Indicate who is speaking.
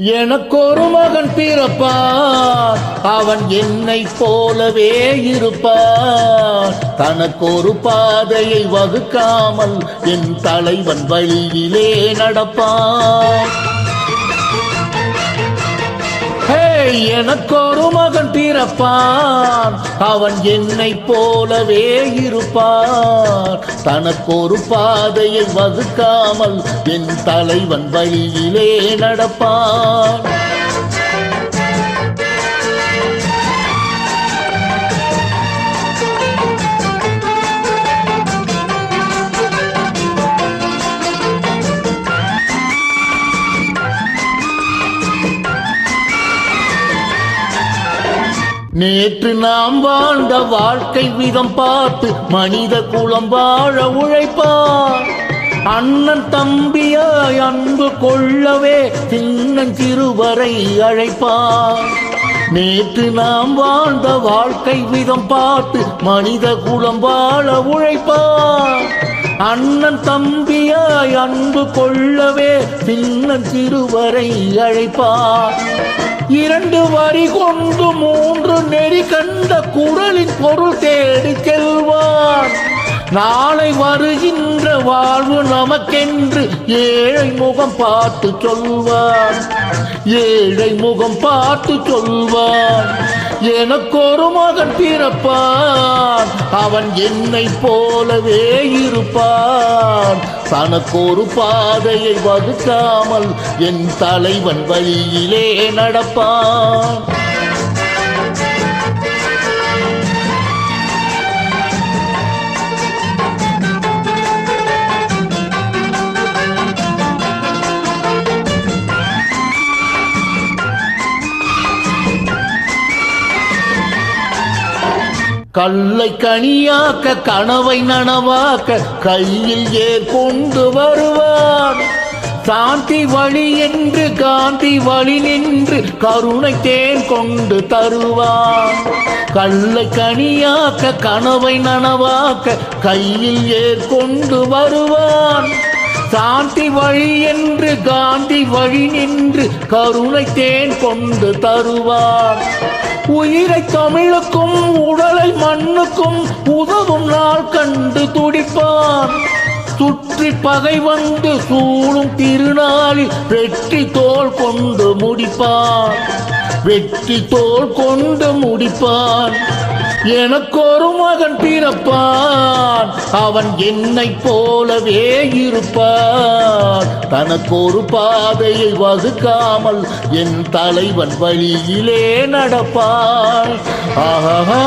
Speaker 1: எனக்கொரு மகன் பிறப்பான், அவன் என்னை போலவே இருப்பான். தனக்கொரு பாதையை வகுக்காமல் என் தலைவன் வழியிலே நடப்பான். எனக்கொரு மகன் பிறப்பான், அவன் என்னை போலவே இருப்பான். தனக்கொரு பாதையை வகுக்காமல் என் தலைவன் வழியிலே நடப்பான். நேற்று நாம் வாழ்ந்த வாழ்க்கை விதம் பார்த்து மனித குலம் வாழ உழைப்பார். அண்ணன் தம்பியாய் அன்பு கொள்ளவே சின்னஞ்சிறுவரை அழைப்பார். நேற்று நாம் வாழ்ந்த வாழ்க்கை விதம் பார்த்து மனித குலம் வாழ உழைப்பார். அண்ணன் தம்பியாய் அன்பு கொள்ளவே சின்னஞ்சிறுவரை அழைப்பார். 2 வரி கொண்டு 3 நெறி கண்ட குரலின் பொருள் தேடி செல்வான். நாளை வருகின்ற வாழ்வு நமக்கென்று ஏழை முகம் பார்த்து சொல்வான். ஏழை முகம் பார்த்து சொல்வான். எனக்கொரு மகன் பிறப்பான், அவன் என்னை போலவே இருப்பான். தனக்கொரு பாதையை வகுக்காமல் என் தலைவன் வழியிலே நடப்பான். கல்லை கனியாக்க கனவை நனவாக்க கையில் கொண்டு வருவான். சாந்தி வழி என்று காந்தி வழி நின்று கருணை தேன் கொண்டு தருவான். கல்லை கனியாக்க கனவை நனவாக்க கையில் கொண்டு வருவான். சாந்தி வழி என்று காந்தி வழி நின்று கருணை தேன் கொண்டு தருவான். உயிரை தமிழுக்கும் உடலை மண்ணுக்கும் உதவும் நாள் கண்டு துடிப்பான். சுற்றி பகை வந்து சூழும் திருநாளில் வெற்றி தோள் கொண்டு முடிப்பான். வெற்றி தோள் கொண்டு முடிப்பான். எனக்கொரு மகன் பிறப்பான், அவன் என்னை போலவே இருப்பான். தனக்கொரு பாதையை வகுக்காமல் என் தலைவன் வழியிலே நடப்பான். ஆஹா.